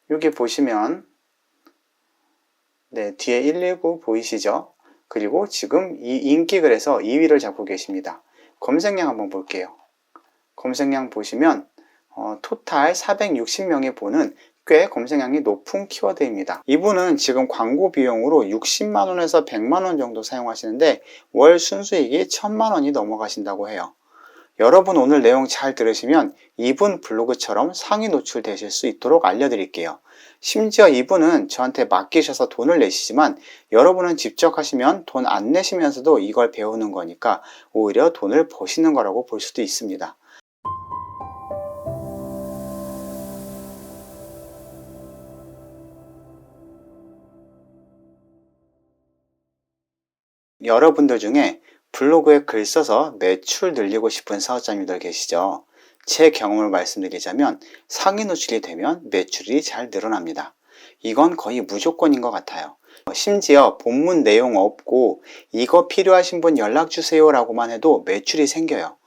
여기 보시면 뒤에 119 보이시죠? 그리고 지금 이 인기글에서 2위를 잡고 계십니다. 검색량 한번 볼게요. 검색량 보시면 토탈 460명이 보는 꽤 검색량이 높은 키워드입니다. 이분은 지금 광고 비용으로 60만원에서 100만원 정도 사용하시는데 월 순수익이 1000만원이 넘어가신다고 해요. 여러분 오늘 내용 잘 들으시면 이분 블로그처럼 상위 노출되실 수 있도록 알려드릴게요. 심지어 이분은 저한테 맡기셔서 돈을 내시지만 여러분은 직접 하시면 돈 안 내시면서도 이걸 배우는 거니까 오히려 돈을 버시는 거라고 볼 수도 있습니다. 여러분들 중에 블로그에 글 써서 매출 늘리고 싶은 사업자님들 계시죠? 제 경험을 말씀드리자면 상위 노출이 되면 매출이 잘 늘어납니다. 이건 거의 무조건인 것 같아요. 심지어 본문 내용 없고 이거 필요하신 분 연락 주세요 라고만 해도 매출이 생겨요.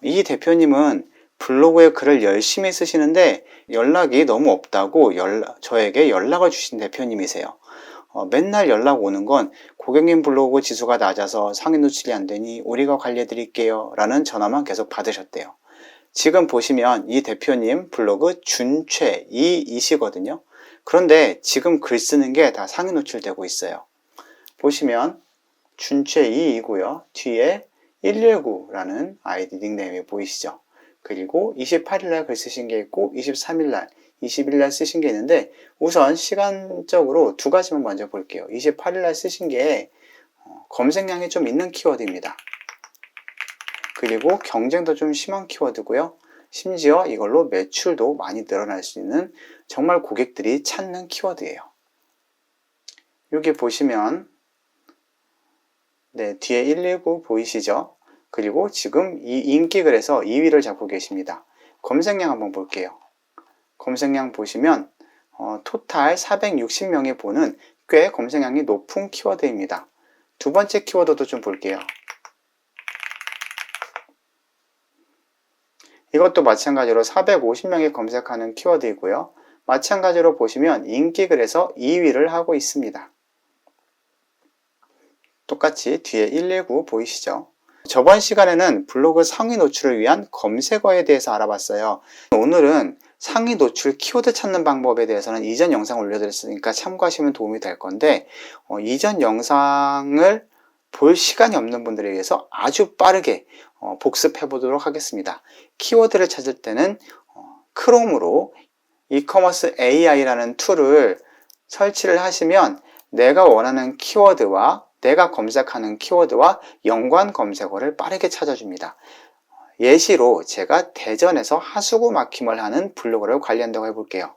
이 대표님은 블로그에 글을 열심히 쓰시는데 연락이 너무 없다고 저에게 연락을 주신 대표님이세요. 맨날 연락 오는 건 고객님 블로그 지수가 낮아서 상위 노출이 안 되니 우리가 관리해 드릴게요 라는 전화만 계속 받으셨대요. 지금 보시면 이 대표님 블로그 준최 2이시거든요. 그런데 지금 글 쓰는 게 다 상위 노출되고 있어요. 보시면 준최 2이고요. 뒤에 119라는 아이디 닉네임이 보이시죠? 그리고 28일날 글 쓰신 게 있고 23일날 20일날 쓰신 게 있는데 우선 시간적으로 두 가지만 먼저 볼게요. 28일날 쓰신 게 검색량이 좀 있는 키워드입니다. 그리고 경쟁도 좀 심한 키워드고요. 심지어 이걸로 매출도 많이 늘어날 수 있는 정말 고객들이 찾는 키워드예요. 여기 보시면 뒤에 119 보이시죠? 그리고 지금 이 인기글에서 2위를 잡고 계십니다. 검색량 한번 볼게요. 검색량 보시면 토탈 460명이 보는 꽤 검색량이 높은 키워드입니다. 두 번째 키워드도 좀 볼게요. 이것도 마찬가지로 450명이 검색하는 키워드이고요. 마찬가지로 보시면 인기글에서 2위를 하고 있습니다. 똑같이 뒤에 119 보이시죠? 저번 시간에는 블로그 상위 노출을 위한 검색어에 대해서 알아봤어요. 오늘은 상위 노출 키워드 찾는 방법에 대해서는 이전 영상을 올려드렸으니까 참고하시면 도움이 될 건데 이전 영상을 볼 시간이 없는 분들에 의해서 아주 빠르게 복습해 보도록 하겠습니다. 키워드를 찾을 때는 크롬으로 이커머스 AI라는 툴을 설치를 하시면 내가 원하는 키워드와 내가 검색하는 키워드와 연관 검색어를 빠르게 찾아줍니다. 예시로 제가 대전에서 하수구 막힘을 하는 블로그를 관리한다고 해볼게요.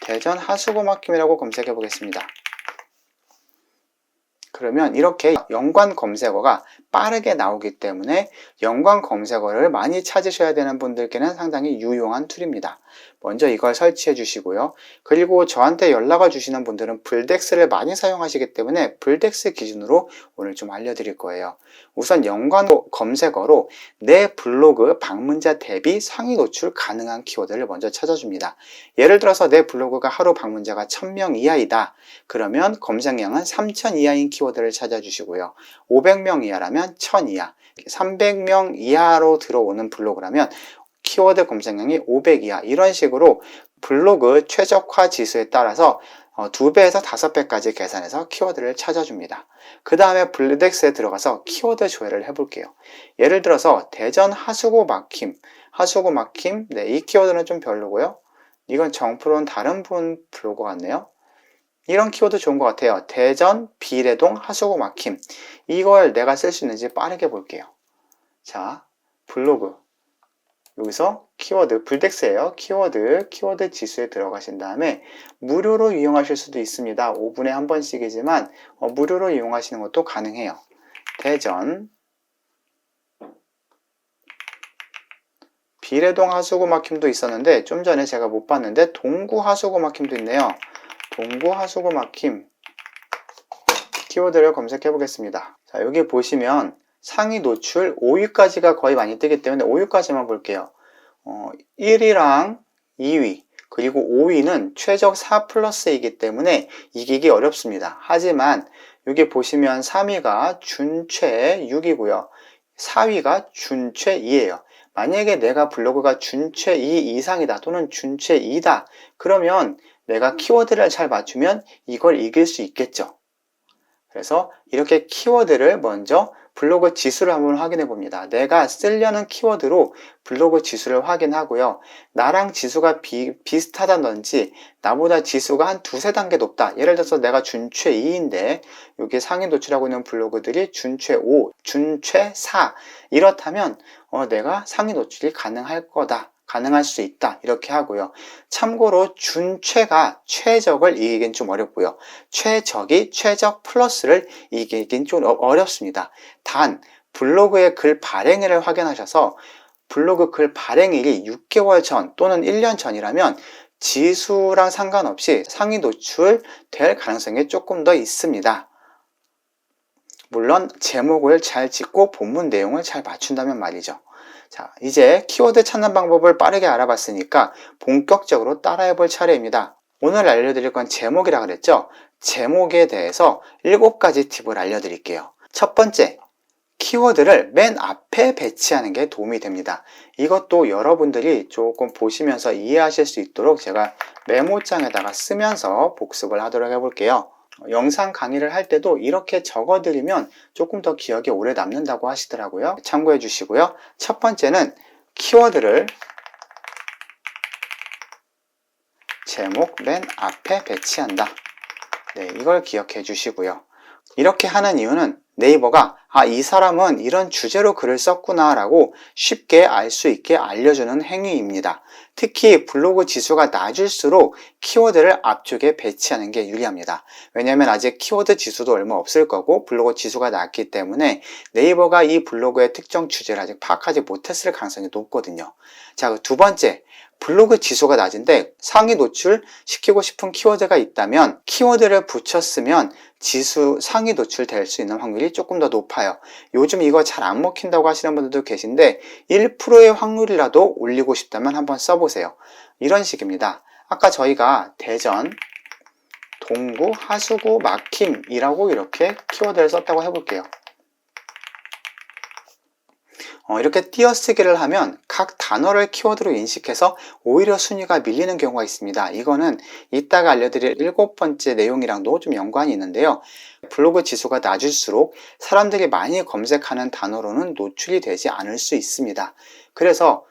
대전 하수구 막힘이라고 검색해 보겠습니다. 그러면 이렇게 연관 검색어가 빠르게 나오기 때문에 연관 검색어를 많이 찾으셔야 되는 분들께는 상당히 유용한 툴입니다. 먼저 이걸 설치해 주시고요. 그리고 저한테 연락을 주시는 분들은 블덱스를 많이 사용하시기 때문에 블덱스 기준으로 오늘 좀 알려드릴 거예요. 우선 연관 검색어로 내 블로그 방문자 대비 상위 노출 가능한 키워드를 먼저 찾아줍니다. 예를 들어서 내 블로그가 하루 방문자가 1000명 이하이다. 그러면 검색량은 3000 이하인 키워드를 찾아주시고요. 500명 이하라면 1000 이하, 300명 이하로 들어오는 블로그라면 키워드 검색량이 500 이하, 이런 식으로 블로그 최적화 지수에 따라서 2배에서 5배까지 계산해서 키워드를 찾아줍니다. 그 다음에 블랙스에 들어가서 키워드 조회를 해볼게요. 예를 들어서 대전 하수구 막힘, 이 키워드는 좀 별로고요. 이건 정프로는 다른 분 블로그 같네요. 이런 키워드 좋은 것 같아요. 대전 비례동 하수구 막힘, 이걸 내가 쓸 수 있는지 빠르게 볼게요. 자, 블로그, 여기서 키워드, 블덱스예요. 키워드 지수에 들어가신 다음에 무료로 이용하실 수도 있습니다. 5분에 한 번씩이지만 무료로 이용하시는 것도 가능해요. 대전 비례동 하수구 막힘도 있었는데 좀 전에 제가 못 봤는데 동구 하수구 막힘도 있네요. 동구 하수구 막힘 키워드를 검색해 보겠습니다. 자, 여기 보시면 상위 노출 5위까지가 거의 많이 뜨기 때문에 5위까지만 볼게요. 1위랑 2위 그리고 5위는 최적 4 플러스이기 때문에 이기기 어렵습니다. 하지만 여기 보시면 3위가 준최 6이고요. 4위가 준최 2예요. 만약에 내가 블로그가 준최 2 이상이다 또는 준최 2다 그러면 내가 키워드를 잘 맞추면 이걸 이길 수 있겠죠. 그래서 이렇게 키워드를 먼저 블로그 지수를 한번 확인해 봅니다. 내가 쓰려는 키워드로 블로그 지수를 확인하고요. 나랑 지수가 비슷하다든지 나보다 지수가 한 두세 단계 높다. 예를 들어서 내가 준최 2인데 여기 상위 노출하고 있는 블로그들이 준최 5, 준최 4 이렇다면 내가 상위 노출이 가능할 거다. 가능할 수 있다. 이렇게 하고요. 참고로 준최가 최적을 이기긴 좀 어렵고요. 최적이 최적 플러스를 이기긴 좀 어렵습니다. 단 블로그의 글 발행일을 확인하셔서 블로그 글 발행일이 6개월 전 또는 1년 전이라면 지수랑 상관없이 상위 노출될 가능성이 조금 더 있습니다. 물론 제목을 잘 짓고 본문 내용을 잘 맞춘다면 말이죠. 자, 이제 키워드 찾는 방법을 빠르게 알아봤으니까 본격적으로 따라해 볼 차례입니다. 오늘 알려드릴 건 제목이라 그랬죠? 제목에 대해서 7가지 팁을 알려드릴게요. 첫 번째, 키워드를 맨 앞에 배치하는 게 도움이 됩니다. 이것도 여러분들이 조금 보시면서 이해하실 수 있도록 제가 메모장에다가 쓰면서 복습을 하도록 해볼게요. 영상 강의를 할 때도 이렇게 적어드리면 조금 더 기억에 오래 남는다고 하시더라고요. 참고해 주시고요. 첫 번째는 키워드를 제목 맨 앞에 배치한다. 네, 이걸 기억해 주시고요. 이렇게 하는 이유는 네이버가 이 사람은 이런 주제로 글을 썼구나 라고 쉽게 알 수 있게 알려주는 행위입니다. 특히 블로그 지수가 낮을수록 키워드를 앞쪽에 배치하는 게 유리합니다. 왜냐하면 아직 키워드 지수도 얼마 없을 거고 블로그 지수가 낮기 때문에 네이버가 이 블로그의 특정 주제를 아직 파악하지 못했을 가능성이 높거든요. 자, 두 번째, 블로그 지수가 낮은데 상위 노출 시키고 싶은 키워드가 있다면 키워드를 붙였으면 지수 상위 노출될 수 있는 확률이 조금 더 높아요. 요즘 이거 잘 안 먹힌다고 하시는 분들도 계신데 1%의 확률이라도 올리고 싶다면 한번 써보세요. 이런 식입니다. 아까 저희가 대전, 동구, 하수구, 막힘이라고 이렇게 키워드를 썼다고 해볼게요. 이렇게 띄어쓰기를 하면 각 단어를 키워드로 인식해서 오히려 순위가 밀리는 경우가 있습니다. 이거는 이따가 알려드릴 7번째 내용이랑도 좀 연관이 있는데요. 블로그 지수가 낮을수록 사람들이 많이 검색하는 단어로는 노출이 되지 않을 수 있습니다. 그래서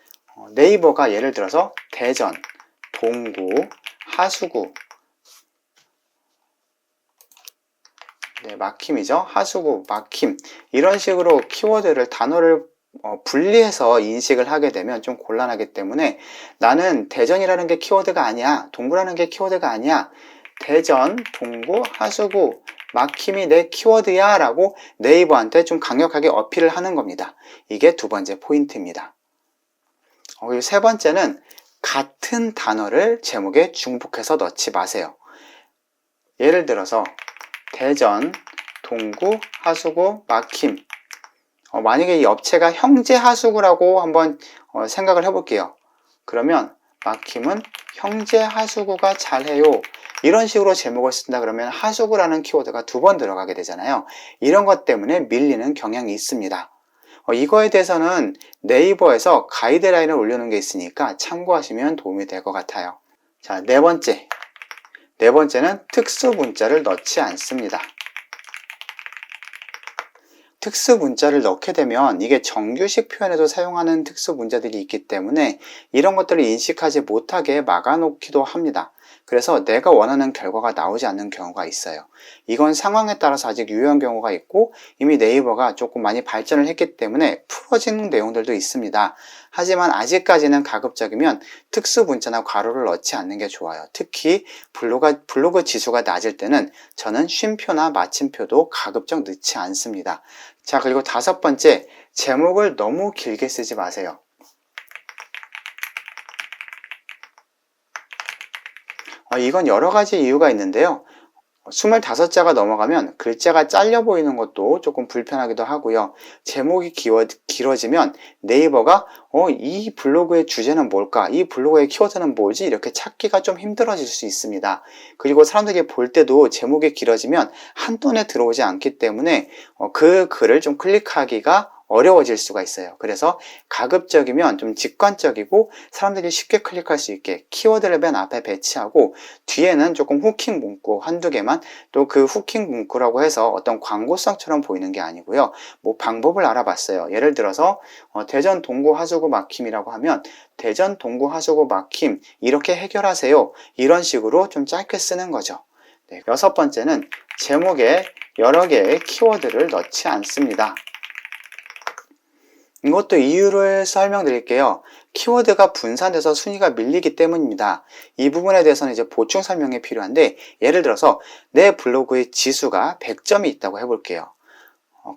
네이버가 예를 들어서 대전, 동구, 하수구, 막힘이죠. 하수구, 막힘 이런 식으로 키워드를 단어를 분리해서 인식을 하게 되면 좀 곤란하기 때문에 나는 대전이라는 게 키워드가 아니야, 동구라는 게 키워드가 아니야, 대전, 동구, 하수구, 막힘이 내 키워드야 라고 네이버한테 좀 강력하게 어필을 하는 겁니다. 이게 두 번째 포인트입니다. 그리고 세 번째는 같은 단어를 제목에 중복해서 넣지 마세요. 예를 들어서 대전, 동구, 하수구, 막힘 만약에 이 업체가 형제 하수구라고 한번 생각을 해볼게요. 그러면 막힘은 형제 하수구가 잘해요. 이런 식으로 제목을 쓴다 그러면 하수구라는 키워드가 2번 들어가게 되잖아요. 이런 것 때문에 밀리는 경향이 있습니다. 이거에 대해서는 네이버에서 가이드라인을 올려놓은 게 있으니까 참고하시면 도움이 될 것 같아요. 자, 네 번째는 특수 문자를 넣지 않습니다. 특수 문자를 넣게 되면 이게 정규식 표현에도 사용하는 특수 문자들이 있기 때문에 이런 것들을 인식하지 못하게 막아놓기도 합니다. 그래서 내가 원하는 결과가 나오지 않는 경우가 있어요. 이건 상황에 따라서 아직 유효한 경우가 있고 이미 네이버가 조금 많이 발전을 했기 때문에 풀어지는 내용들도 있습니다. 하지만 아직까지는 가급적이면 특수 문자나 괄호를 넣지 않는 게 좋아요. 특히 블로그 지수가 낮을 때는 저는 쉼표나 마침표도 가급적 넣지 않습니다. 자, 그리고 5번째, 제목을 너무 길게 쓰지 마세요. 이건 여러 가지 이유가 있는데요. 25자가 넘어가면 글자가 잘려 보이는 것도 조금 불편하기도 하고요. 제목이 길어지면 네이버가 이 블로그의 주제는 뭘까? 이 블로그의 키워드는 뭐지? 이렇게 찾기가 좀 힘들어질 수 있습니다. 그리고 사람들이 볼 때도 제목이 길어지면 한눈에 들어오지 않기 때문에 그 글을 좀 클릭하기가 어려워질 수가 있어요. 그래서 가급적이면 좀 직관적이고 사람들이 쉽게 클릭할 수 있게 키워드를 맨 앞에 배치하고 뒤에는 조금 후킹 문구 한두 개만, 또 그 후킹 문구라고 해서 어떤 광고성처럼 보이는 게 아니고요. 뭐 방법을 알아봤어요. 예를 들어서 대전 동구 하수구 막힘이라고 하면 대전 동구 하수구 막힘 이렇게 해결하세요. 이런 식으로 좀 짧게 쓰는 거죠. 네, 6번째는 제목에 여러 개의 키워드를 넣지 않습니다. 이것도 이유를 설명드릴게요. 키워드가 분산돼서 순위가 밀리기 때문입니다. 이 부분에 대해서는 이제 보충 설명이 필요한데, 예를 들어서 내 블로그의 지수가 100점이 있다고 해볼게요.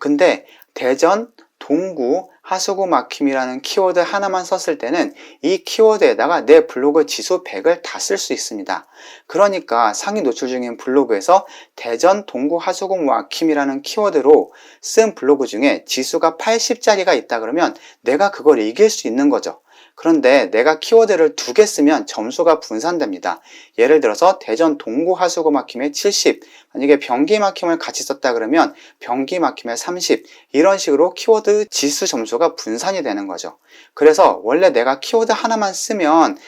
근데 대전, 동구, 하수구 막힘이라는 키워드 하나만 썼을 때는 이 키워드에다가 내 블로그 지수 100을 다 쓸 수 있습니다. 그러니까 상위 노출 중인 블로그에서 대전, 동구, 하수구 막힘이라는 키워드로 쓴 블로그 중에 지수가 80짜리가 있다 그러면 내가 그걸 이길 수 있는 거죠. 그런데 내가 키워드를 2개 쓰면 점수가 분산됩니다. 예를 들어서 대전 동구 하수구 막힘에 70, 만약에 변기 막힘을 같이 썼다 그러면 변기 막힘에 30, 이런 식으로 키워드 지수 점수가 분산이 되는 거죠. 그래서 원래 내가 키워드 하나만 쓰면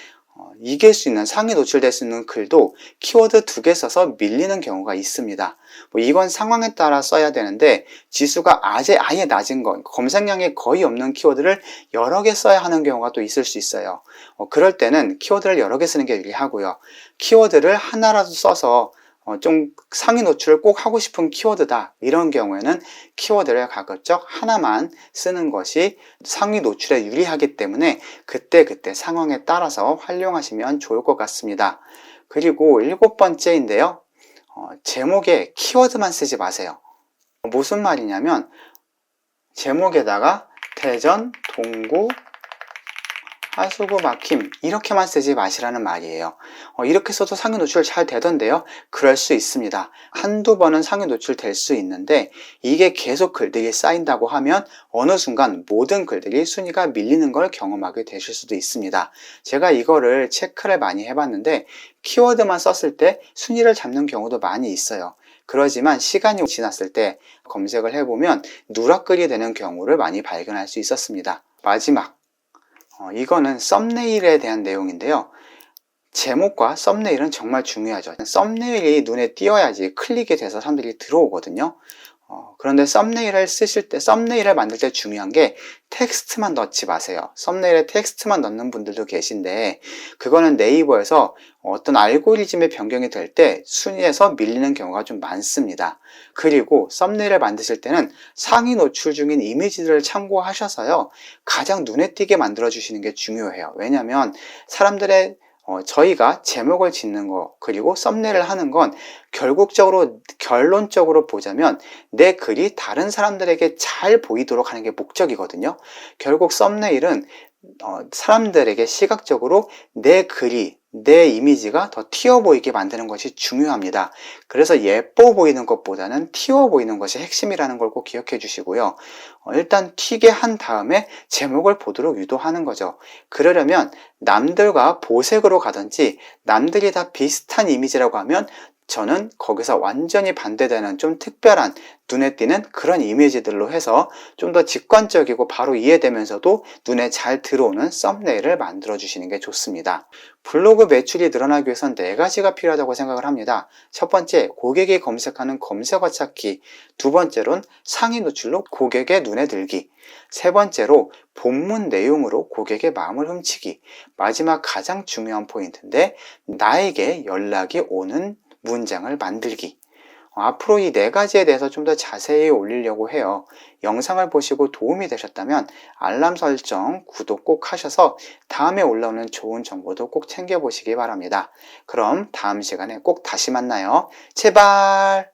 이길 수 있는, 상위 노출될 수 있는 글도 키워드 2개 써서 밀리는 경우가 있습니다. 이건 상황에 따라 써야 되는데, 지수가 아예 낮은 거, 검색량이 거의 없는 키워드를 여러 개 써야 하는 경우가 또 있을 수 있어요. 그럴 때는 키워드를 여러 개 쓰는 게 유리하고요. 키워드를 하나라도 써서 좀 상위 노출을 꼭 하고 싶은 키워드다, 이런 경우에는 키워드를 가급적 하나만 쓰는 것이 상위 노출에 유리하기 때문에 그때그때 상황에 따라서 활용하시면 좋을 것 같습니다. 그리고 7번째인데요. 제목에 키워드만 쓰지 마세요. 무슨 말이냐면 제목에다가 대전, 동구, 하수구 막힘 이렇게만 쓰지 마시라는 말이에요. 이렇게 써도 상위 노출 잘 되던데요. 그럴 수 있습니다. 한두 번은 상위 노출 될 수 있는데, 이게 계속 글들이 쌓인다고 하면 어느 순간 모든 글들이 순위가 밀리는 걸 경험하게 되실 수도 있습니다. 제가 이거를 체크를 많이 해봤는데 키워드만 썼을 때 순위를 잡는 경우도 많이 있어요. 그러지만 시간이 지났을 때 검색을 해보면 누락글이 되는 경우를 많이 발견할 수 있었습니다. 마지막, 이거는 썸네일에 대한 내용인데요. 제목과 썸네일은 정말 중요하죠. 썸네일이 눈에 띄어야지 클릭이 돼서 사람들이 들어오거든요. 그런데 썸네일을 쓰실 때, 썸네일을 만들 때 중요한 게 텍스트만 넣지 마세요. 썸네일에 텍스트만 넣는 분들도 계신데, 그거는 네이버에서 어떤 알고리즘의 변경이 될 때 순위에서 밀리는 경우가 좀 많습니다. 그리고 썸네일을 만드실 때는 상위 노출 중인 이미지들을 참고하셔서요, 가장 눈에 띄게 만들어 주시는 게 중요해요. 왜냐하면 사람들의 저희가 제목을 짓는 거, 그리고 썸네일을 하는 건 결론적으로 보자면 내 글이 다른 사람들에게 잘 보이도록 하는 게 목적이거든요. 결국 썸네일은 사람들에게 시각적으로 내 글이, 내 이미지가 더 튀어 보이게 만드는 것이 중요합니다. 그래서 예뻐 보이는 것보다는 튀어 보이는 것이 핵심이라는 걸 꼭 기억해 주시고요. 일단 튀게 한 다음에 제목을 보도록 유도하는 거죠. 그러려면 남들과 보색으로 가든지, 남들이 다 비슷한 이미지라고 하면 저는 거기서 완전히 반대되는 좀 특별한, 눈에 띄는 그런 이미지들로 해서 좀 더 직관적이고 바로 이해되면서도 눈에 잘 들어오는 썸네일을 만들어 주시는 게 좋습니다. 블로그 매출이 늘어나기 위해선 4가지가 필요하다고 생각을 합니다. 첫 번째, 고객이 검색하는 검색어 찾기. 두 번째로는 상위 노출로 고객의 눈에 들기. 세 번째로 본문 내용으로 고객의 마음을 훔치기. 마지막 가장 중요한 포인트인데, 나에게 연락이 오는 문장을 만들기. 앞으로 이 4가지에 대해서 좀 더 자세히 올리려고 해요. 영상을 보시고 도움이 되셨다면 알람 설정, 구독 꼭 하셔서 다음에 올라오는 좋은 정보도 꼭 챙겨보시기 바랍니다. 그럼 다음 시간에 꼭 다시 만나요. 제발!